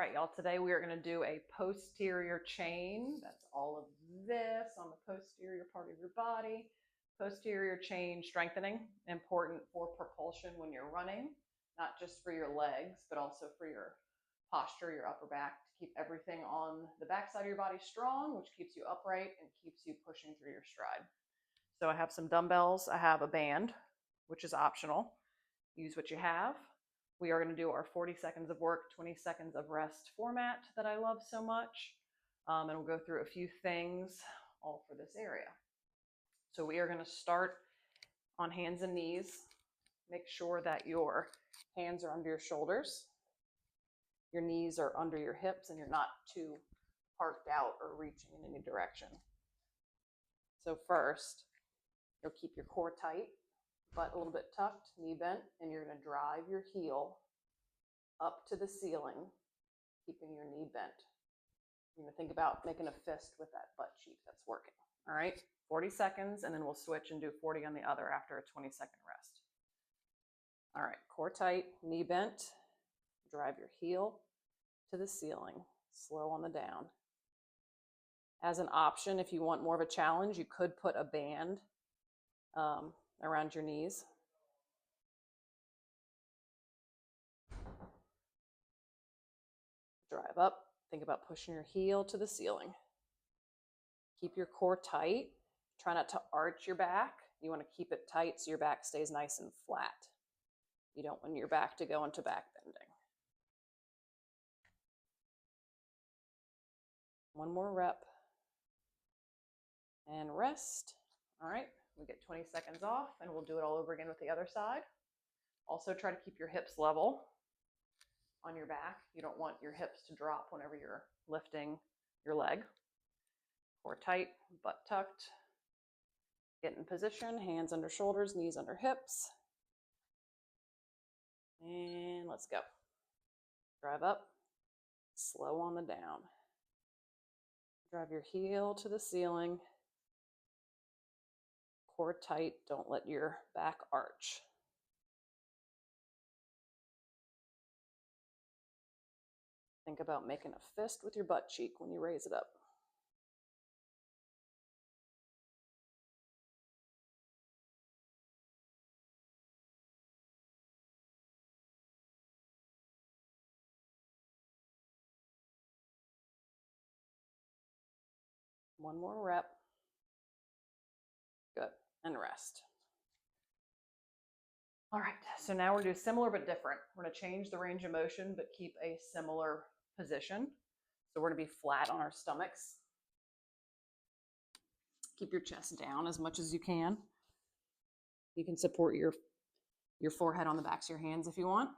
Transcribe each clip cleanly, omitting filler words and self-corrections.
right, y'all, today we are going to do a posterior chain. That's all of this on the posterior part of your body. Posterior chain strengthening, important for propulsion when you're running, not just for your legs, but also for your posture, your upper back, to keep everything on the back side of your body strong, which keeps you upright and keeps you pushing through your stride. So I have some dumbbells. I have a band, which is optional. Use what you have. We are going to do our 40 seconds of work, 20 seconds of rest format that I love so much. And we'll go through a few things all for this area. So we are going to start on hands and knees. Make sure that your hands are under your shoulders. Your knees are under your hips and you're not too parked out or reaching in any direction. So first, you'll keep your core tight, butt a little bit tucked, knee bent, and you're going to drive your heel up to the ceiling, keeping your knee bent. You're going to think about making a fist with that butt cheek that's working. All right, 40 seconds, and then we'll switch and do 40 on the other after a 20-second rest. All right, core tight, knee bent, drive your heel to the ceiling, slow on the down. As an option, if you want more of a challenge, you could put a band around your knees. Drive up, think about pushing your heel to the ceiling. Keep your core tight. Try not to arch your back. You want to keep it tight so your back stays nice and flat. You don't want your back to go into back bending. One more rep. And rest. All right, we get 20 seconds off and we'll do it all over again with the other side. Also try to keep your hips level on your back. You don't want your hips to drop whenever you're lifting your leg. Core tight, butt tucked. Get in position, hands under shoulders, knees under hips. And let's go. Drive up, slow on the down. Drive your heel to the ceiling. Core tight, don't let your back arch. Think about making a fist with your butt cheek when you raise it up. One more rep. Good, and rest. All right, so now we're doing similar but different. We're gonna change the range of motion but keep a similar position. So we're gonna be flat on our stomachs. Keep your chest down as much as you can. You can support your forehead on the backs of your hands if you want.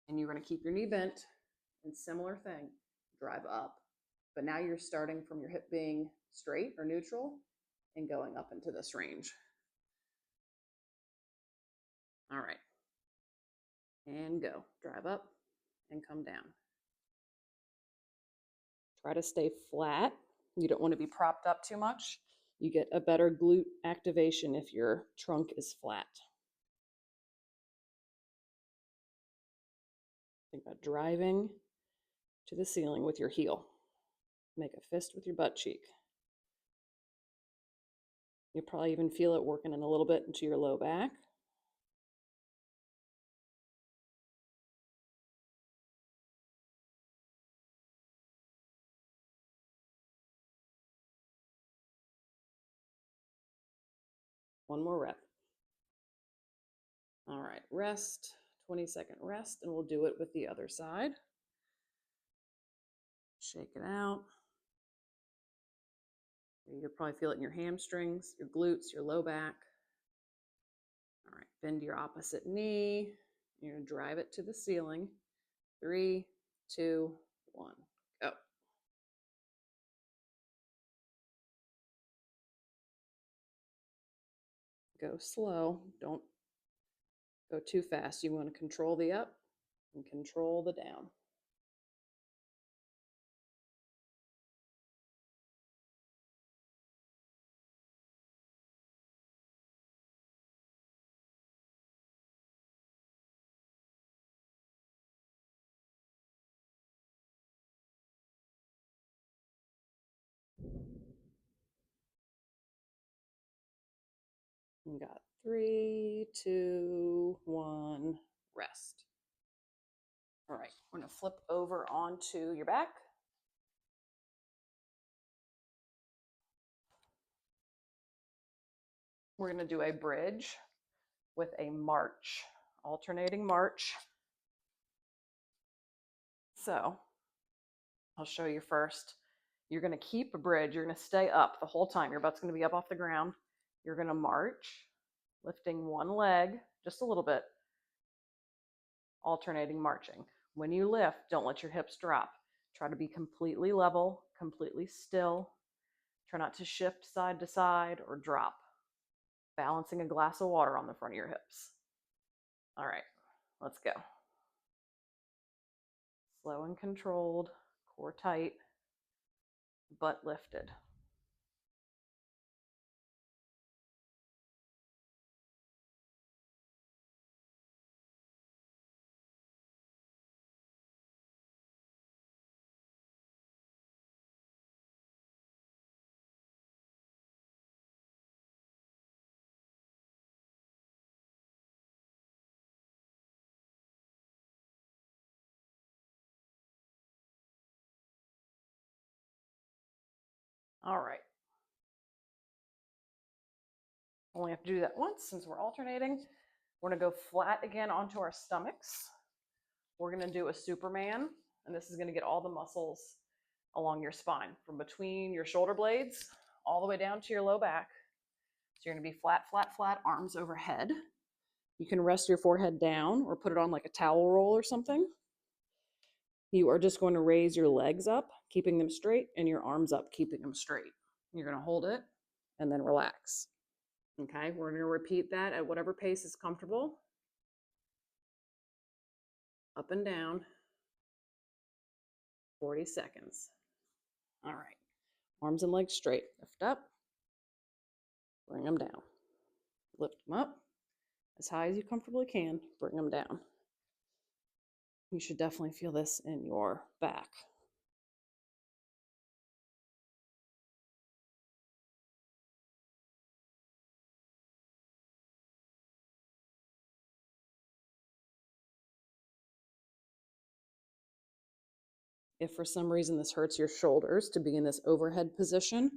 And you're gonna keep your knee bent, and similar thing, drive up. But now you're starting from your hip being straight or neutral and going up into this range. All right. And go. Drive up and come down. Try to stay flat. You don't want to be propped up too much. You get a better glute activation if your trunk is flat. Think about driving to the ceiling with your heel. Make a fist with your butt cheek. You'll probably even feel it working in a little bit into your low back. One more rep. All right, rest, 20-second rest, and we'll do it with the other side. Shake it out. You'll probably feel it in your hamstrings, your glutes, your low back. All right, bend your opposite knee. You're gonna drive it to the ceiling. 3, 2, 1, go. Go slow, don't go too fast. You want to control the up and control the down. We got 3, 2, 1, rest. All right, we're gonna flip over onto your back. We're gonna do a bridge with a march, alternating march. So I'll show you first. You're gonna keep a bridge, you're gonna stay up the whole time. Your butt's gonna be up off the ground. You're gonna march, lifting one leg just a little bit, alternating marching. When you lift, don't let your hips drop. Try to be completely level, completely still. Try not to shift side to side or drop. Balancing a glass of water on the front of your hips. All right, let's go. Slow and controlled, core tight, butt lifted. All right. Only have to do that once since we're alternating. We're gonna go flat again onto our stomachs. We're gonna do a Superman, and this is gonna get all the muscles along your spine, from between your shoulder blades all the way down to your low back. So you're gonna be flat, flat, flat, arms overhead. You can rest your forehead down or put it on like a towel roll or something. You are just going to raise your legs up, keeping them straight, and your arms up, keeping them straight. You're gonna hold it and then relax. Okay, we're gonna repeat that at whatever pace is comfortable. Up and down, 40 seconds. All right, arms and legs straight. Lift up, bring them down. Lift them up as high as you comfortably can, bring them down. You should definitely feel this in your back. If for some reason this hurts your shoulders to be in this overhead position,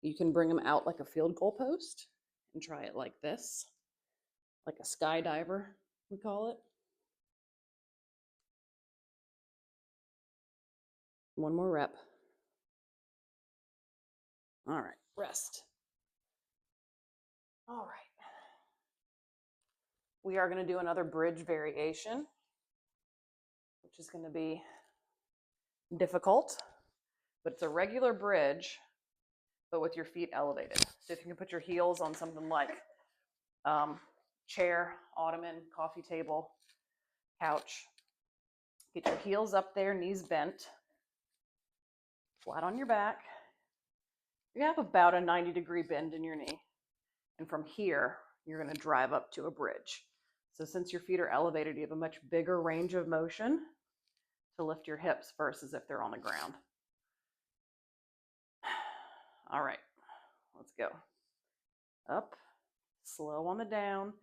you can bring them out like a field goal post and try it like this, like a skydiver, we call it. One more rep. All right, rest. All right. We are going to do another bridge variation, which is going to be difficult, but it's a regular bridge, but with your feet elevated. So if you can put your heels on something like chair, ottoman, coffee table, couch, get your heels up there, knees bent, flat on your back. You have about a 90-degree bend in your knee. And from here, you're going to drive up to a bridge. So since your feet are elevated, you have a much bigger range of motion to lift your hips versus if they're on the ground. All right, let's go. Up, slow on the down.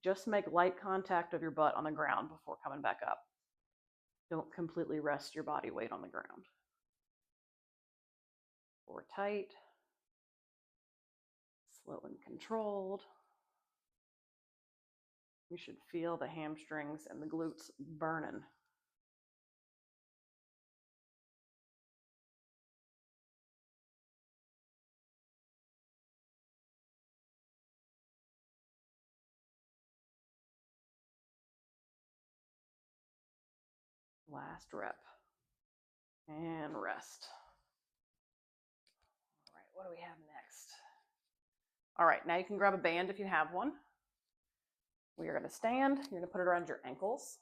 Just make light contact of your butt on the ground before coming back up. Don't completely rest your body weight on the ground. Core tight, slow and controlled. You should feel the hamstrings and the glutes burning. Last rep. And rest. All right, what do we have next? All right, now you can grab a band if you have one. We are going to stand. You're going to put it around your ankles.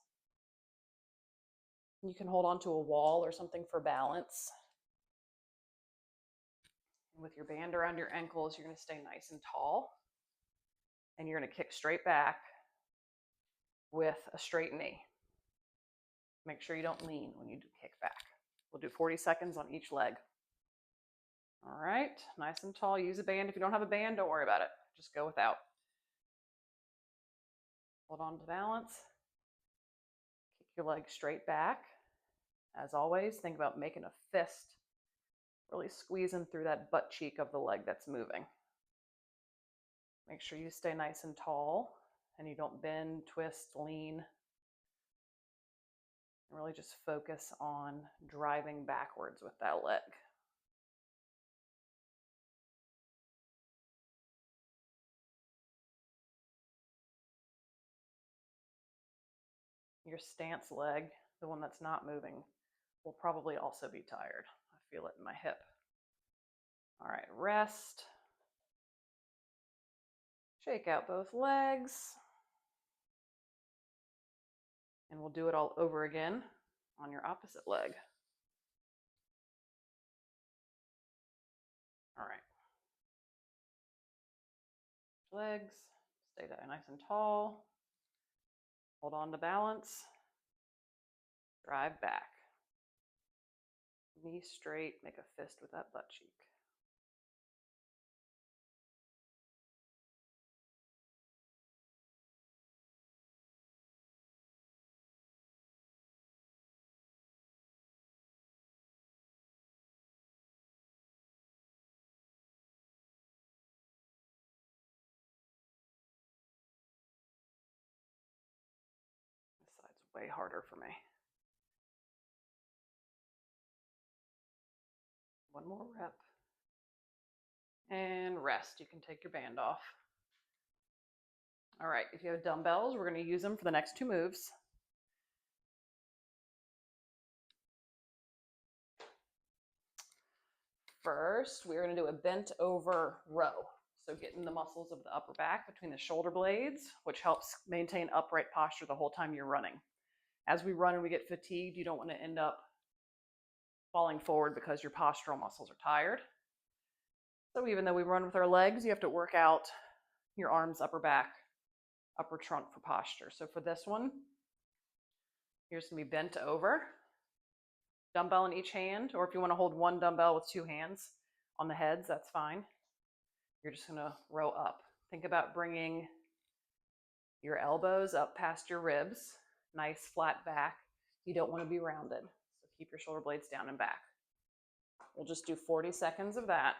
You can hold onto a wall or something for balance. And with your band around your ankles, you're going to stay nice and tall. And you're going to kick straight back with a straight knee. Make sure you don't lean when you do kick back. We'll do 40 seconds on each leg. All right, nice and tall. Use a band. If you don't have a band, don't worry about it. Just go without. Hold on to balance. Kick your leg straight back. As always, think about making a fist, really squeezing through that butt cheek of the leg that's moving. Make sure you stay nice and tall and you don't bend, twist, lean. And really just focus on driving backwards with that leg. Your stance leg, the one that's not moving, will probably also be tired. I feel it in my hip. All right, rest. Shake out both legs. And we'll do it all over again on your opposite leg. All right. Legs, stay nice and tall. Hold on to balance. Drive back. Knee straight, make a fist with that butt cheek. This side's way harder for me. One more rep. And rest. You can take your band off. All right, if you have dumbbells, we're going to use them for the next two moves. First, we're going to do a bent over row. So getting the muscles of the upper back between the shoulder blades, which helps maintain upright posture the whole time you're running. As we run and we get fatigued, you don't want to end up falling forward because your postural muscles are tired. So even though we run with our legs, you have to work out your arms, upper back, upper trunk for posture. So for this one, you're just going to be bent over, dumbbell in each hand, or if you want to hold one dumbbell with two hands on the heads, that's fine. You're just going to row up. Think about bringing your elbows up past your ribs, nice flat back. You don't want to be rounded, so keep your shoulder blades down and back. We'll just do 40 seconds of that.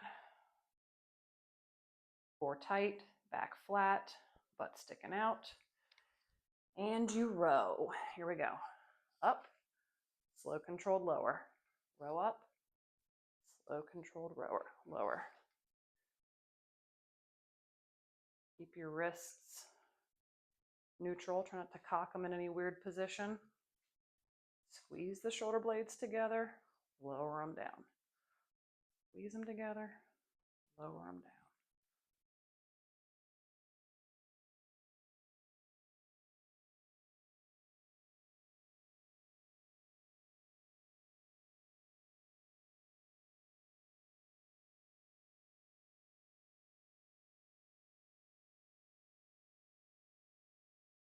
Core tight, back flat, butt sticking out. And you row. Here we go. Up, slow controlled lower. Row up, slow controlled rower, lower. Keep your wrists neutral. Try not to cock them in any weird position. Squeeze the shoulder blades together, lower them down. Squeeze them together, lower them down.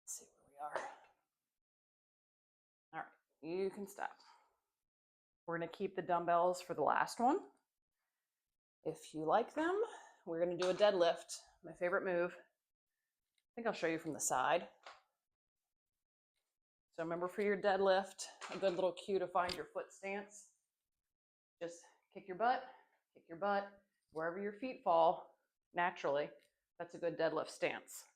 Let's see where we are. All right, you can stop. We're going to keep the dumbbells for the last one. If you like them, we're going to do a deadlift, my favorite move. I think I'll show you from the side. So remember, for your deadlift, a good little cue to find your foot stance. Just kick your butt, wherever your feet fall naturally. That's a good deadlift stance.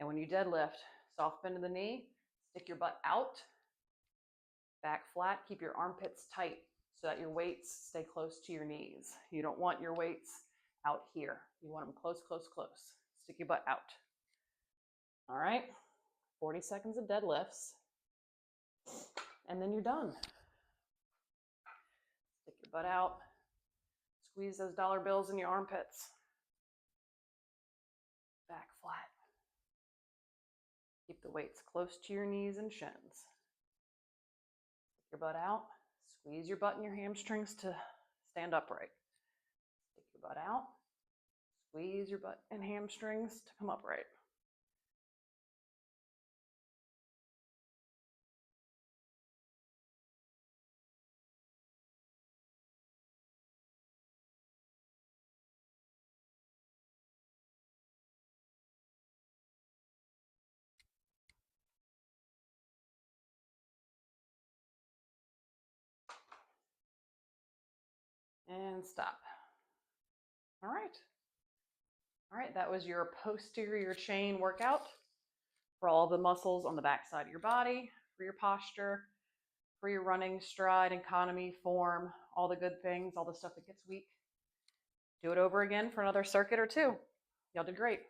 And when you deadlift, soft bend of the knee, stick your butt out, back flat, keep your armpits tight so that your weights stay close to your knees. You don't want your weights out here. You want them close, close, close. Stick your butt out. All right, 40 seconds of deadlifts, and then you're done. Stick your butt out, squeeze those dollar bills in your armpits. Back flat. Keep the weights close to your knees and shins. Stick your butt out, squeeze your butt and your hamstrings to stand upright. Stick your butt out, squeeze your butt and hamstrings to come upright. and stop. All right. All right, that was your posterior chain workout for all the muscles on the back side of your body, for your posture, for your running, stride, economy, form, all the good things, all the stuff that gets weak. Do it over again for another circuit or two. Y'all did great.